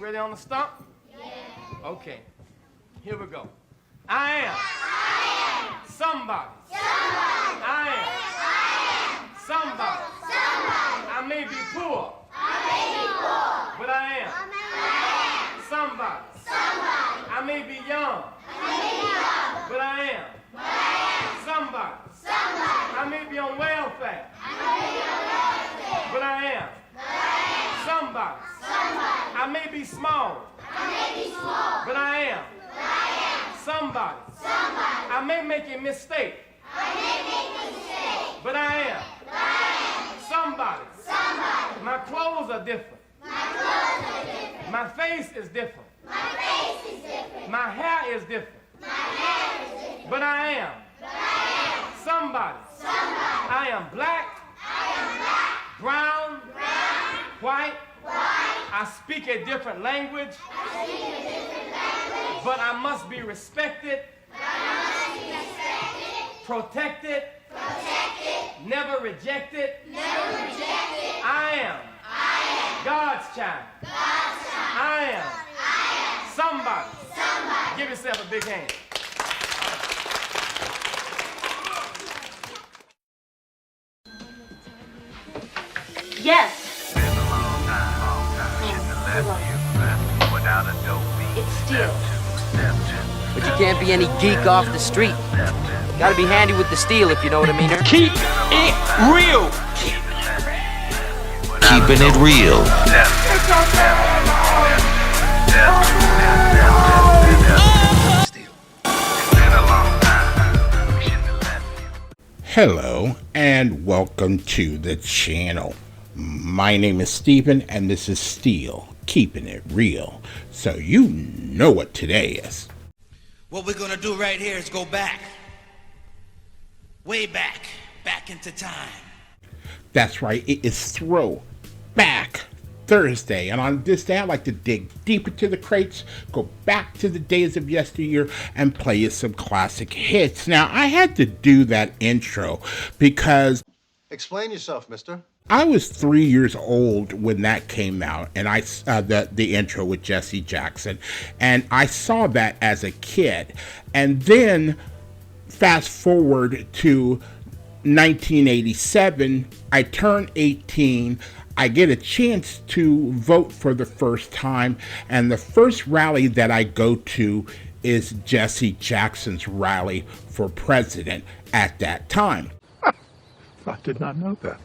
Ready on the stump? Yeah. Okay. Here we go. I am somebody. I am somebody. I may be poor. But I am somebody. I may be young. But I am somebody. I may be on welfare. But I am somebody. I may be small. But I am somebody. I may make a mistake. But I am somebody. My clothes are different. My face is different. My hair is different. But I am somebody. I am black, brown, white. I speak a different language. But I must be respected, protected, never rejected. I am God's child. I am somebody. Give yourself a big hand. Yes. It's Steel. But you can't be any geek off the street. Gotta be handy with the steel, if you know what I mean. Keep it real. Keeping it real. Hello and welcome to the channel. My name is Stephen and this is Steel, keeping it real. So you know what today is. What we're gonna do right here is go back. Way back into time. That's right, it is Throwback Thursday, and on this day I like to dig deep into the crates, go back to the days of yesteryear, and play you some classic hits. Now, I had to do that intro because... Explain yourself, mister. I was 3 years old when that came out, and the intro with Jesse Jackson, and I saw that as a kid. And then, fast forward to 1987, I turned 18, I get a chance to vote for the first time, and the first rally that I go to is Jesse Jackson's rally for president at that time. I did not know that.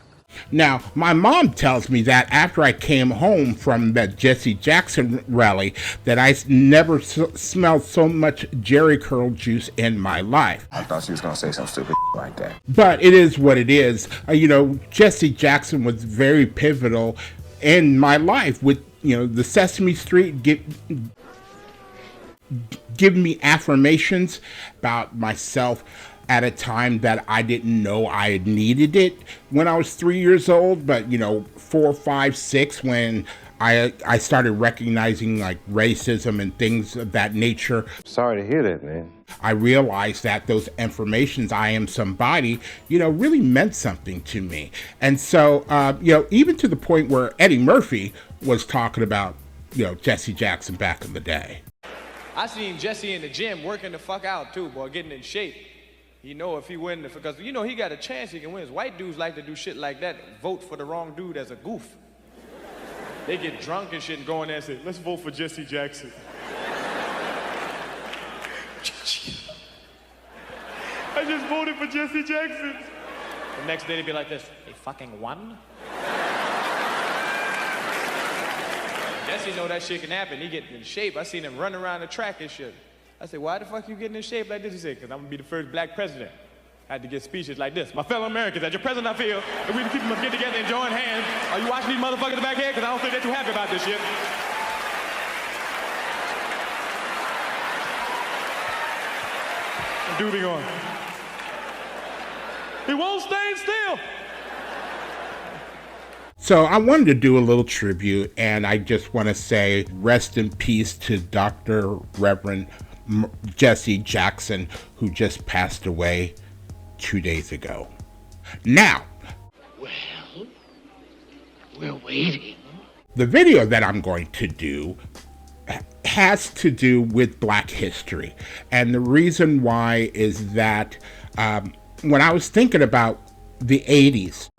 Now, my mom tells me that after I came home from that Jesse Jackson rally, that I never smelled so much Jerry curl juice in my life. I thought she was going to say something stupid like that. But it is what it is. Jesse Jackson was very pivotal in my life with, the Sesame Street giving me affirmations about myself at a time that I didn't know I needed it when I was 3 years old. But, 4, 5, 6, when I started recognizing like racism and things of that nature. Sorry to hear that, man. I realized that those affirmations, I am somebody, really meant something to me. And so, even to the point where Eddie Murphy was talking about, Jesse Jackson back in the day. I seen Jesse in the gym working the fuck out too, boy, getting in shape. If he win, because he got a chance he can win. White dudes like to do shit like that, vote for the wrong dude as a goof. They get drunk and shit and go in there and say, let's vote for Jesse Jackson. I just voted for Jesse Jackson. The next day they'd be like this, they fucking won? Jesse know that shit can happen. He get in shape. I seen him run around the track and shit. I said, why the fuck you getting in shape like this? He said, because I'm going to be the first black president. I had to get speeches like this. My fellow Americans, as your president, I feel that we the people must get together and join hands. Are you watching these motherfuckers back here? Because I don't think they're too happy about this shit. And dude be going, he won't stay still. So I wanted to do a little tribute, and I just want to say rest in peace to Dr. Reverend Jesse Jackson, who just passed away 2 days ago. Now, well, we're waiting. The video that I'm going to do has to do with Black history. And the reason why is that when I was thinking about the 80s,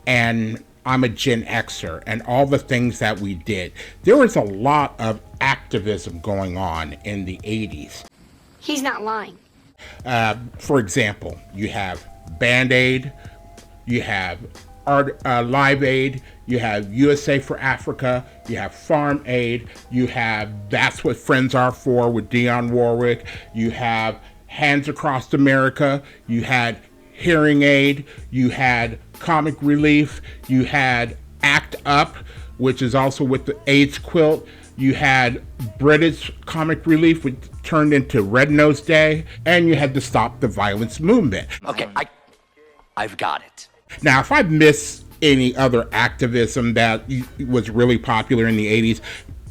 and I'm a Gen Xer, and all the things that we did, there was a lot of activism going on in the 80s. He's not lying. For example, you have Band-Aid, you have Live Aid, you have USA for Africa, you have Farm Aid, you have That's What Friends Are For with Dionne Warwick, you have Hands Across America, you had Hearing Aid, you had Comic Relief, you had Act Up, which is also with the AIDS quilt, you had British Comic Relief, which turned into Red Nose Day, and you had the Stop the Violence movement. Okay, I've got it. Now, if I miss any other activism that was really popular in the 80s,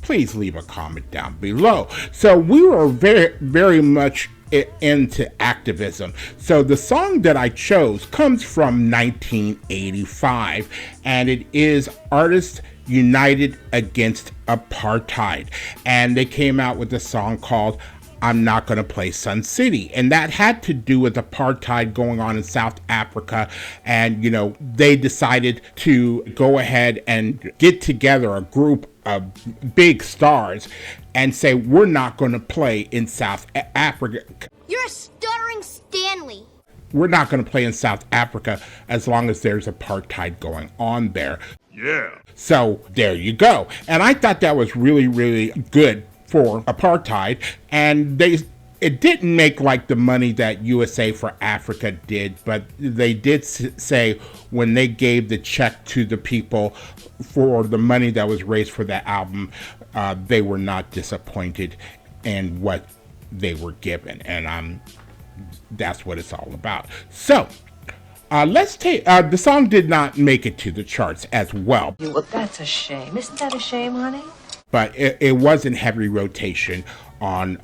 please leave a comment down below. So we were very, very much into activism. So the song that I chose comes from 1985, and it is Artists United Against Apartheid. And they came out with a song called I'm Not Gonna Play Sun City. And that had to do with apartheid going on in South Africa. And, you know, they decided to go ahead and get together a group of big stars and say, we're not gonna play in South Africa. You're a stuttering Stanley. We're not gonna play in South Africa as long as there's apartheid going on there. Yeah. So there you go. And I thought that was really, really good for apartheid, and it didn't make like the money that USA for Africa did, but they did say when they gave the check to the people for the money that was raised for that album, they were not disappointed in what they were given, and that's what it's all about. So let's take the song did not make it to the charts as well. Well, that's a shame. Isn't that a shame, honey? But it was in heavy rotation on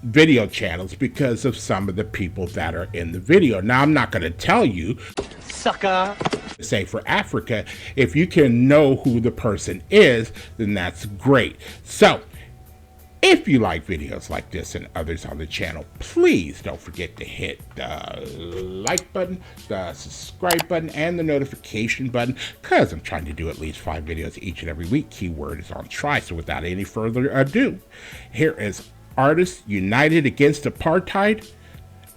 video channels because of some of the people that are in the video. Now, I'm not going to tell you, Sucker. say for Africa, if you can know who the person is, then that's great. So, if you like videos like this and others on the channel, please don't forget to hit the like button, the subscribe button, and the notification button, because I'm trying to do at least 5 videos each and every week. Keyword is on try. So without any further ado, here is Artists United Against Apartheid,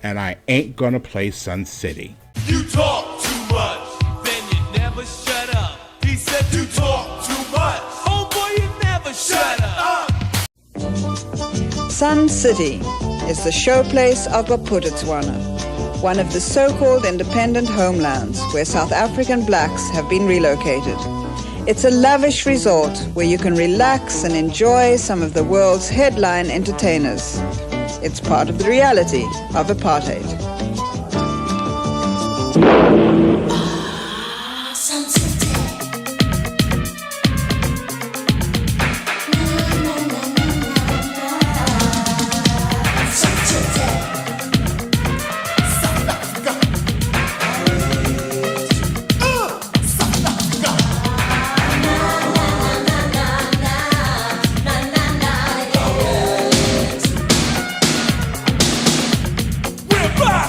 and I Ain't Gonna Play Sun City. You talk too much, then you never shut up. He said you talk too much. Oh boy, you never shut up. Sun City is the showplace of Bophuthatswana, one of the so-called independent homelands where South African blacks have been relocated. It's a lavish resort where you can relax and enjoy some of the world's headline entertainers. It's part of the reality of apartheid. We're back!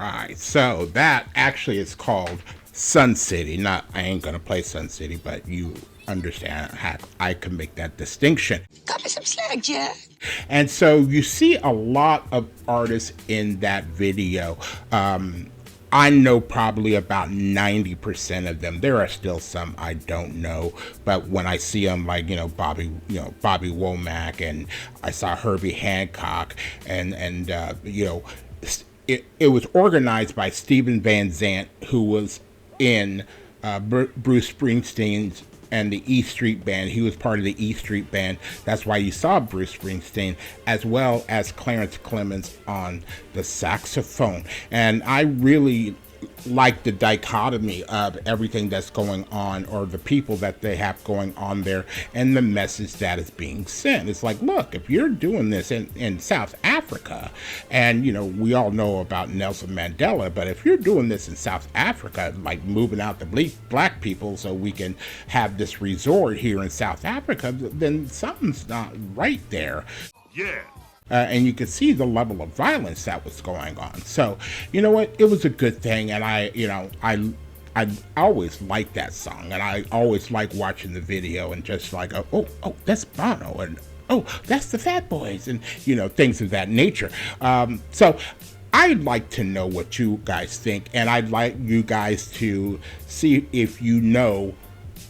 Alright, so that actually is called Sun City. I ain't gonna play Sun City, but you understand how I can make that distinction. Cut me some slack, Jack. And so you see a lot of artists in that video. I know probably about 90% of them. There are still some I don't know, but when I see them, like Bobby Womack, and I saw Herbie Hancock, and it was organized by Stephen Van Zandt, who was in Bruce Springsteen's and the E Street Band. He was part of the E Street Band. That's why you saw Bruce Springsteen, as well as Clarence Clemens on the saxophone. And I really like the dichotomy of everything that's going on, or the people that they have going on there, and the message that is being sent. It's like, look, if you're doing this in South Africa, and we all know about Nelson Mandela, but if you're doing this in South Africa, like moving out the black people so we can have this resort here in South Africa, then something's not right there. Yeah. And you could see the level of violence that was going on. So, you know what? It was a good thing, and I always liked that song, and I always like watching the video and just like, oh, that's Bono, and oh, that's the Fat Boys, and things of that nature. So I'd like to know what you guys think, and I'd like you guys to see if you know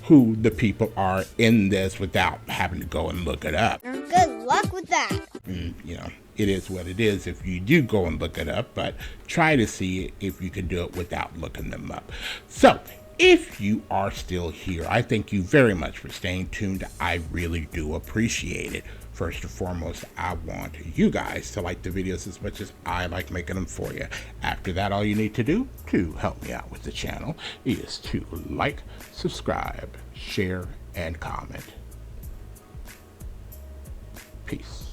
who the people are in this without having to go and look it up. Good luck with that. It is what it is if you do go and look it up, but try to see if you can do it without looking them up. So, if you are still here, I thank you very much for staying tuned. I really do appreciate it. First and foremost, I want you guys to like the videos as much as I like making them for you. After that, all you need to do to help me out with the channel is to like, subscribe, share, and comment. Peace.